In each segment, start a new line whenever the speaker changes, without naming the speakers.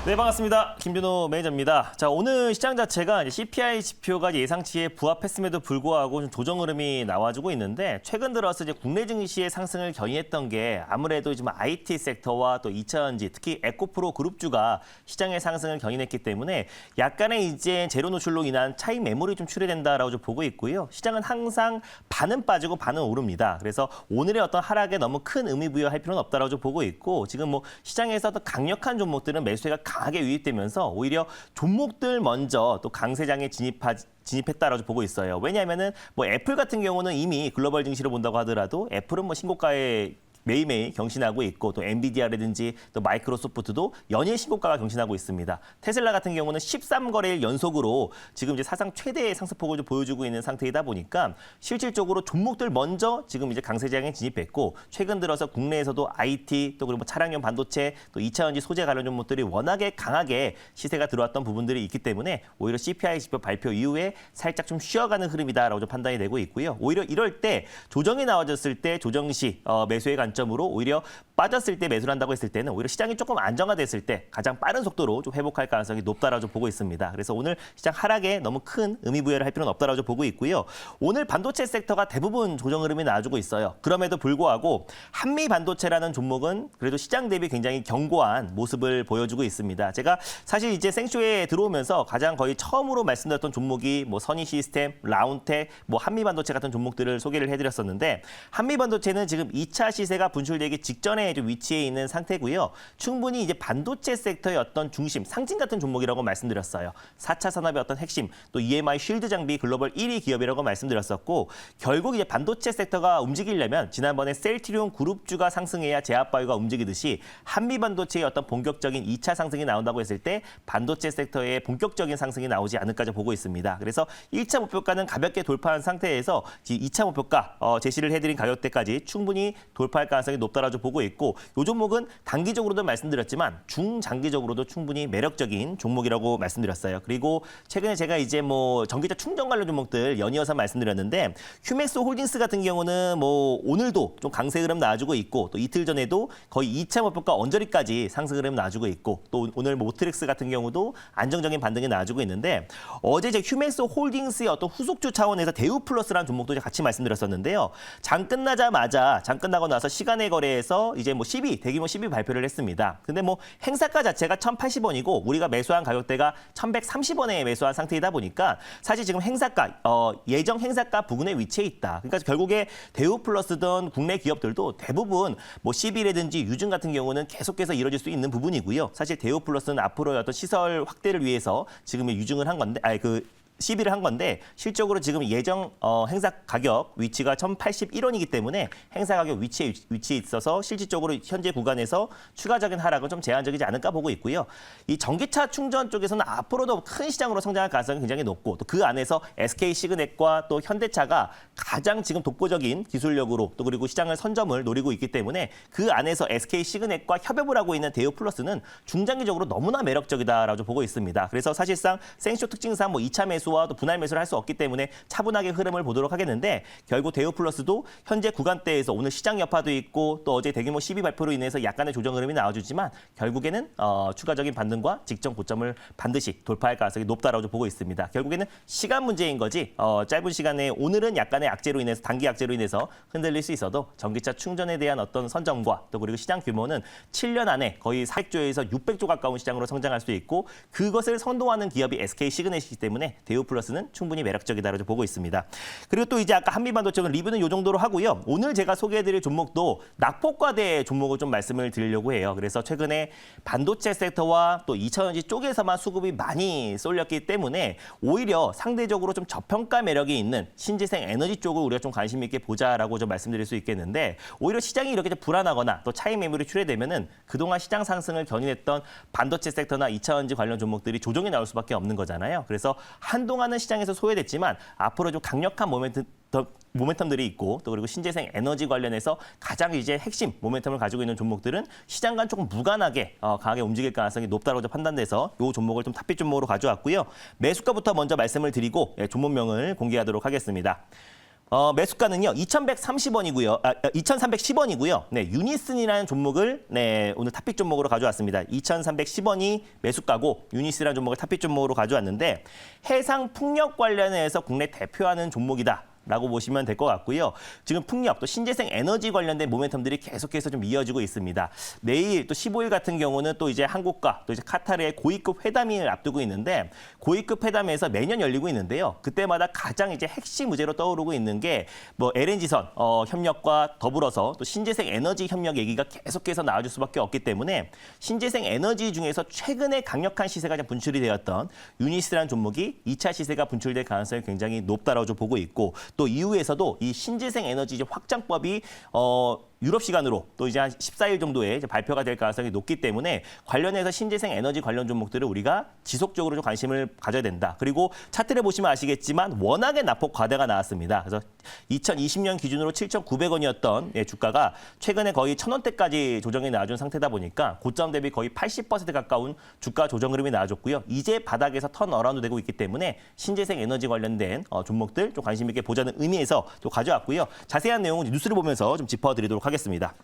네, 반갑습니다. 김준호 매니저입니다. 자, 오늘 시장 자체가 CPI 지표가 예상치에 부합했음에도 불구하고 좀 조정 흐름이 나와주고 있는데 최근 들어서 이제 국내 증시의 상승을 견인했던 게 아무래도 지금 IT 섹터와 또 2차전지, 특히 에코프로 그룹주가 시장의 상승을 견인했기 때문에 약간의 이제 제로 노출로 인한 차익 매물이 좀 출현된다라고 좀 보고 있고요. 시장은 항상 반은 빠지고 반은 오릅니다. 그래서 오늘의 어떤 하락에 너무 큰 의미 부여할 필요는 없다라고 좀 보고 있고 지금 뭐 시장에서 어떤 강력한 종목들은 매수세가 강하게 유입되면서 오히려 종목들 먼저 또 강세장에 진입했다라고 보고 있어요. 왜냐하면은 뭐 애플 같은 경우는 이미 글로벌 증시를 본다고 하더라도 애플은 뭐 신고가에 매일매일 경신하고 있고 또 엔비디아라든지 또 마이크로소프트도 연일 신고가가 경신하고 있습니다. 테슬라 같은 경우는 13거래일 연속으로 지금 이제 사상 최대의 상승폭을 좀 보여주고 있는 상태이다 보니까 실질적으로 종목들 먼저 지금 이제 강세장에 진입했고 최근 들어서 국내에서도 IT 또 그리고 뭐 차량용 반도체 또 2차전지 소재 관련 종목들이 워낙에 강하게 시세가 들어왔던 부분들이 있기 때문에 오히려 CPI 지표 발표 이후에 살짝 좀 쉬어가는 흐름이다라고 좀 판단이 되고 있고요. 오히려 이럴 때 조정이 나와졌을 때 조정 시 매수의 관점으로 오히려 빠졌을 때 매수를 한다고 했을 때는 오히려 시장이 조금 안정화됐을 때 가장 빠른 속도로 좀 회복할 가능성이 높다라고 보고 있습니다. 그래서 오늘 시장 하락에 너무 큰 의미 부여를 할 필요는 없다라고 보고 있고요. 오늘 반도체 섹터가 대부분 조정 흐름이 나와주고 있어요. 그럼에도 불구하고 한미 반도체라는 종목은 그래도 시장 대비 굉장히 견고한 모습을 보여주고 있습니다. 제가 사실 이제 생쇼에 들어오면서 가장 거의 처음으로 말씀드렸던 종목이 뭐 선희 시스템, 라운텍, 뭐 한미 반도체 같은 종목들을 소개를 해드렸었는데 한미 반도체는 지금 2차 시세가 분출되기 직전에 좀 위치해 있는 상태고요. 충분히 이제 반도체 섹터의 어떤 중심, 상징 같은 종목이라고 말씀드렸어요. 4차 산업의 어떤 핵심, 또 EMI 쉴드 장비 글로벌 1위 기업이라고 말씀드렸었고 결국 이제 반도체 섹터가 움직이려면 지난번에 셀트리온 그룹주가 상승해야 제압바이오가 움직이듯이 한미 반도체의 어떤 본격적인 2차 상승이 나온다고 했을 때 반도체 섹터의 본격적인 상승이 나오지 않을까 보고 있습니다. 그래서 1차 목표가는 가볍게 돌파한 상태에서 2차 목표가 제시를 해드린 가격대까지 충분히 돌파할 가능성이 높다라고 보고 있고 이 종목은 단기적으로도 말씀드렸지만 중장기적으로도 충분히 매력적인 종목이라고 말씀드렸어요. 그리고 최근에 제가 이제 뭐 전기차 충전 관련 종목들 연이어서 말씀드렸는데 휴맥스 홀딩스 같은 경우는 뭐 오늘도 좀 강세 흐름 나와주고 있고 또 이틀 전에도 거의 2차 목표가 언저리까지 상승 흐름 나와주고 있고 또 오늘 뭐 모트렉스 같은 경우도 안정적인 반등이 나와주고 있는데 어제 이제 휴맥스 홀딩스의 어떤 후속주 차원에서 대우플러스라는 종목도 같이 말씀드렸었는데요. 장 끝나고 나서 시간의 거래에서 이제 뭐 대규모 12 발표를 했습니다. 근데 뭐 행사가 자체가 1,080원이고 우리가 매수한 가격대가 1,130원에 매수한 상태이다 보니까 사실 지금 행사가 예정 행사가 부근에 위치해 있다. 그러니까 결국에 대우플러스든 국내 기업들도 대부분 뭐 12라든지 유증 같은 경우는 계속해서 이뤄질 수 있는 부분이고요. 사실 대우플러스는 앞으로의 어떤 시설 확대를 위해서 지금 유증을 한 건데 시비를 한 건데 실적으로 지금 예정 행사 가격 위치가 1,081원이기 때문에 행사 가격 위치에 있어서 실질적으로 현재 구간에서 추가적인 하락은 좀 제한적이지 않을까 보고 있고요. 이 전기차 충전 쪽에서는 앞으로도 큰 시장으로 성장할 가능성이 굉장히 높고 또 그 안에서 SK 시그넷과 또 현대차가 가장 지금 독보적인 기술력으로 또 그리고 시장을 선점을 노리고 있기 때문에 그 안에서 SK 시그넷과 협업을 하고 있는 대우플러스는 중장기적으로 너무나 매력적이다라고 보고 있습니다. 그래서 사실상 생쇼 특징상 뭐 2차 매수와 또 분할 매수를 할 수 없기 때문에 차분하게 흐름을 보도록 하겠는데 결국 대우플러스도 현재 구간대에서 오늘 시장 여파도 있고 또 어제 대규모 12 발표로 인해서 약간의 조정 흐름이 나와주지만 결국에는 추가적인 반등과 직전 고점을 반드시 돌파할 가능성이 높다라고 보고 있습니다. 결국에는 시간 문제인 거지 짧은 시간에 오늘은 약간의 악재로 인해서 단기 악재로 인해서 흔들릴 수 있어도 전기차 충전에 대한 어떤 선점과 또 그리고 시장 규모는 7년 안에 거의 400조에서 600조 가까운 시장으로 성장할 수 있고 그것을 선도하는 기업이 SK 시그넷이기 때문에 대우플러스는 충분히 매력적이다라고 보고 있습니다. 그리고 또 이제 아까 한미반도체는 리뷰는 이 정도로 하고요. 오늘 제가 소개해드릴 종목도 낙폭과대 종목을 좀 말씀을 드리려고 해요. 그래서 최근에 반도체 섹터와 또 2차전지 쪽에서만 수급이 많이 쏠렸기 때문에 오히려 상대적으로 좀 저평가 매력이 있는 신재생 에너지 쪽을 우리가 좀 관심 있게 보자라고 좀 말씀드릴 수 있겠는데 오히려 시장이 이렇게 불안하거나 또 차익 매물이 출회되면은 그동안 시장 상승을 견인했던 반도체 섹터나 2차전지 관련 종목들이 조정이 나올 수밖에 없는 거잖아요. 그래서 한동안은 시장에서 소외됐지만 앞으로 좀 강력한 모멘텀들이 있고 또 그리고 신재생 에너지 관련해서 가장 이제 핵심 모멘텀을 가지고 있는 종목들은 시장과 조금 무관하게 강하게 움직일 가능성이 높다고 판단돼서 이 종목을 좀 탑픽 종목으로 가져왔고요. 매수가부터 먼저 말씀을 드리고 종목명을 공개하도록 하겠습니다. 매수가는요, 2,130원이고요. 2,310원이고요. 네, 유니슨이라는 종목을 네, 오늘 탑픽 종목으로 가져왔습니다. 2,310원이 매수가고 유니슨이라는 종목을 탑픽 종목으로 가져왔는데 해상 풍력 관련해서 국내 대표하는 종목이다. 라고 보시면 될 것 같고요. 지금 풍력 또 신재생 에너지 관련된 모멘텀들이 계속해서 좀 이어지고 있습니다. 내일 또 15일 같은 경우는 또 이제 한국과 또 이제 카타르의 고위급 회담을 앞두고 있는데 고위급 회담에서 매년 열리고 있는데요. 그때마다 가장 이제 핵심 의제로 떠오르고 있는 게 뭐 LNG선 협력과 더불어서 또 신재생 에너지 협력 얘기가 계속해서 나와줄 수밖에 없기 때문에 신재생 에너지 중에서 최근에 강력한 시세가 좀 분출이 되었던 유니스라는 종목이 2차 시세가 분출될 가능성이 굉장히 높다라고 좀 보고 있고 또 이후에서도 이 신재생 에너지 확장법이 유럽 시간으로 또 이제 한 14일 정도에 이제 발표가 될 가능성이 높기 때문에 관련해서 신재생 에너지 관련 종목들을 우리가 지속적으로 좀 관심을 가져야 된다. 그리고 차트를 보시면 아시겠지만 워낙에 낙폭 과대가 나왔습니다. 그래서 2020년 기준으로 7,900원이었던 주가가 최근에 거의 1,000원대까지 조정이 나와준 상태다 보니까 고점 대비 거의 80% 가까운 주가 조정 흐름이 나와줬고요. 이제 바닥에서 턴 어라운드 되고 있기 때문에 신재생 에너지 관련된 종목들 좀 관심 있게 보자는 의미에서 또 가져왔고요. 자세한 내용은 뉴스를 보면서 좀 짚어드리도록 하겠습니다.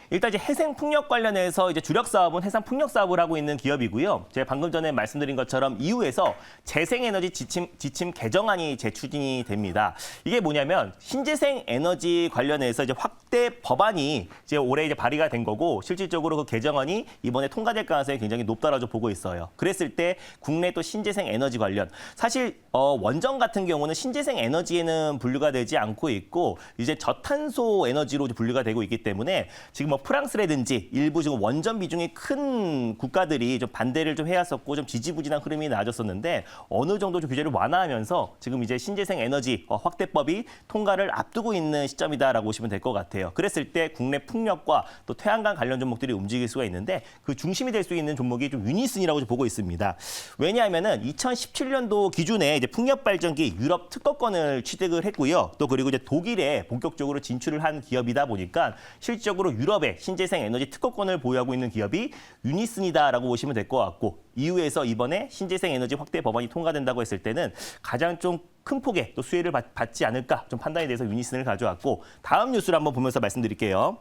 일단 이제 해상 풍력 관련해서 이제 주력 사업은 해상 풍력 사업을 하고 있는 기업이고요. 제가 방금 전에 말씀드린 것처럼 이후에서 재생에너지 지침 개정안이 재추진이 됩니다. 이게 뭐냐면 신재생 에너지 관련해서 이제 확대 법안이 이제 올해 이제 발의가 된 거고 실질적으로 그 개정안이 이번에 통과될 가능성이 굉장히 높다라고 보고 있어요. 그랬을 때 국내 또 신재생 에너지 관련 사실 원전 같은 경우는 신재생 에너지에는 분류가 되지 않고 있고 이제 저탄소 에너지로 분류가 되고 있기 때문에 지금 프랑스라든지 일부 지금 원전 비중이 큰 국가들이 좀 반대를 좀 해왔었고 좀 지지부진한 흐름이 나아졌었는데 어느 정도 좀 규제를 완화하면서 지금 이제 신재생 에너지 확대법이 통과를 앞두고 있는 시점이다라고 보시면 될 것 같아요. 그랬을 때 국내 풍력과 또 태양광 관련 종목들이 움직일 수가 있는데 그 중심이 될 수 있는 종목이 좀 유니슨이라고 좀 보고 있습니다. 왜냐하면은 2017년도 기준에 이제 풍력 발전기 유럽 특허권을 취득을 했고요. 또 그리고 이제 독일에 본격적으로 진출을 한 기업이다 보니까 실질적으로 유럽에 신재생 에너지 특허권을 보유하고 있는 기업이 유니슨이다라고 보시면 될 것 같고 이후에서 이번에 신재생 에너지 확대 법안이 통과된다고 했을 때는 가장 좀 큰 폭의 또 수혜를 받지 않을까 좀 판단에 대해서 유니슨을 가져왔고 다음 뉴스를 한번 보면서 말씀드릴게요.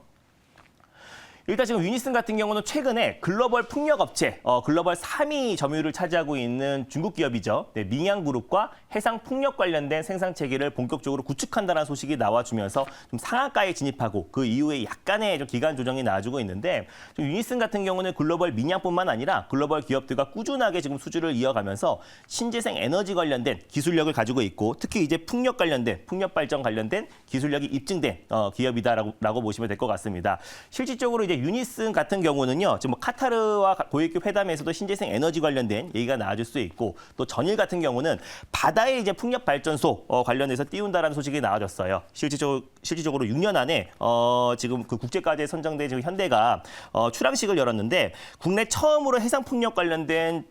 일단 지금 유니슨 같은 경우는 최근에 글로벌 풍력업체, 글로벌 3위 점유율을 차지하고 있는 중국 기업이죠. 네, 민양그룹과 해상 풍력 관련된 생산 체계를 본격적으로 구축한다는 소식이 나와주면서 좀 상한가에 진입하고 그 이후에 약간의 좀 기간 조정이 나와주고 있는데 유니슨 같은 경우는 글로벌 민양뿐만 아니라 글로벌 기업들과 꾸준하게 지금 수주를 이어가면서 신재생 에너지 관련된 기술력을 가지고 있고 특히 이제 풍력 관련된 풍력 발전 관련된 기술력이 입증된 기업이다라고 보시면 될 것 같습니다. 실질적으로 이제 유니슨 같은 경우는요, 지금 뭐 카타르와 고위급 회담에서도 신재생 에너지 관련된 얘기가 나와줄 수 있고, 또 전일 같은 경우는 바다에 이제 풍력 발전소 관련해서 띄운다라는 소식이 나와졌어요. 실질적으로 6년 안에 지금 그 국제과제에 선정된 지금 현대가 출항식을 열었는데 국내 처음으로 해상 풍력 관련된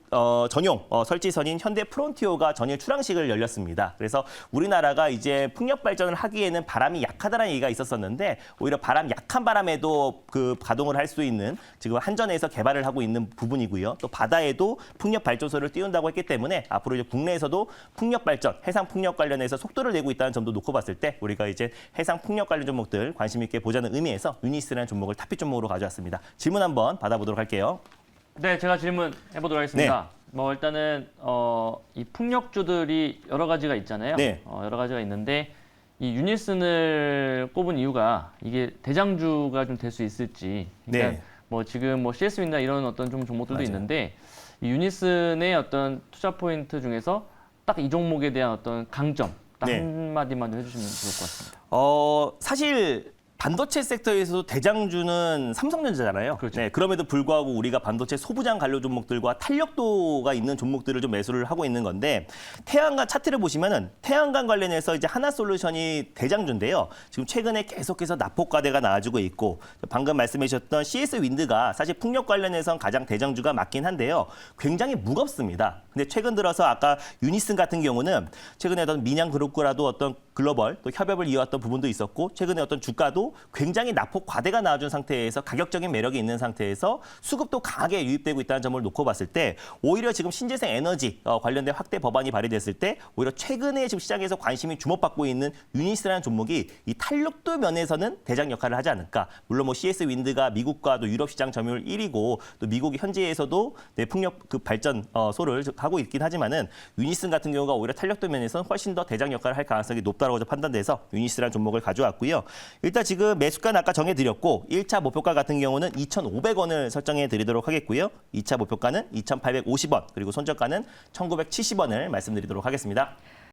전용 설치선인 현대 프론티오가 전일 출항식을 열렸습니다. 그래서 우리나라가 이제 풍력 발전을 하기에는 바람이 약하다는 얘기가 있었었는데 오히려 약한 바람에도 그 가동을 할 수 있는 지금 한전에서 개발을 하고 있는 부분이고요. 또 바다에도 풍력 발전소를 띄운다고 했기 때문에 앞으로 이제 국내에서도 풍력 발전, 해상 풍력 관련해서 속도를 내고 있다는 점도 놓고 봤을 때 우리가 이제 해상 풍력 관련 종목들 관심 있게 보자는 의미에서 유니스라는 종목을 탑픽 종목으로 가져왔습니다. 질문 한번 받아보도록 할게요.
네, 제가 질문 해보도록 하겠습니다. 네. 뭐 일단은 이 풍력주들이 여러 가지가 있잖아요.
네.
여러 가지가 있는데 이 유니슨을 꼽은 이유가 이게 대장주가 좀 될 수 있을지. 그러니까
네.
뭐 지금 뭐 CSW나 이런 어떤 좀 종목들도
맞아요.
있는데 이 유니슨의 어떤 투자 포인트 중에서 딱 이 종목에 대한 어떤 강점 딱
네.
한마디만 좀 해주시면 좋을 것 같습니다.
사실 반도체 섹터에서도 대장주는 삼성전자잖아요.
그렇죠.
네, 그럼에도 불구하고 우리가 반도체 소부장 관련 종목들과 탄력도가 있는 종목들을 좀 매수를 하고 있는 건데 태양광 차트를 보시면은 태양광 관련해서 이제 하나솔루션이 대장주인데요. 지금 최근에 계속해서 낙폭 과대가 나와주고 있고 방금 말씀해 주셨던 CS 윈드가 사실 풍력 관련해서는 가장 대장주가 맞긴 한데요. 굉장히 무겁습니다. 근데 최근 들어서 아까 유니슨 같은 경우는 최근에 어떤 민양그룹과라도 어떤 글로벌 또 협업을 이어왔던 부분도 있었고 최근에 어떤 주가도 굉장히 낙폭 과대가 나와준 상태에서 가격적인 매력이 있는 상태에서 수급도 강하게 유입되고 있다는 점을 놓고 봤을 때 오히려 지금 신재생 에너지 관련된 확대 법안이 발의됐을 때 오히려 최근에 지금 시장에서 관심이 주목받고 있는 유니스라는 종목이 이 탄력도 면에서는 대장 역할을 하지 않을까. 물론 뭐 CS 윈드가 미국과 또 유럽 시장 점유율 1위고 또 미국이 현지에서도 풍력 그 발전소를 하고 있긴 하지만은 유니슨 같은 경우가 오히려 탄력도 면에서는 훨씬 더 대장 역할을 할 가능성이 높다고 판단돼서 유니스라는 종목을 가져왔고요. 일단 지금 매수가는 아까 정해드렸고 1차 목표가 같은 경우는 2,500원을 설정해 드리도록 하겠고요. 2차 목표가는 2,850원 그리고 손절가는 1,970원을 말씀드리도록 하겠습니다.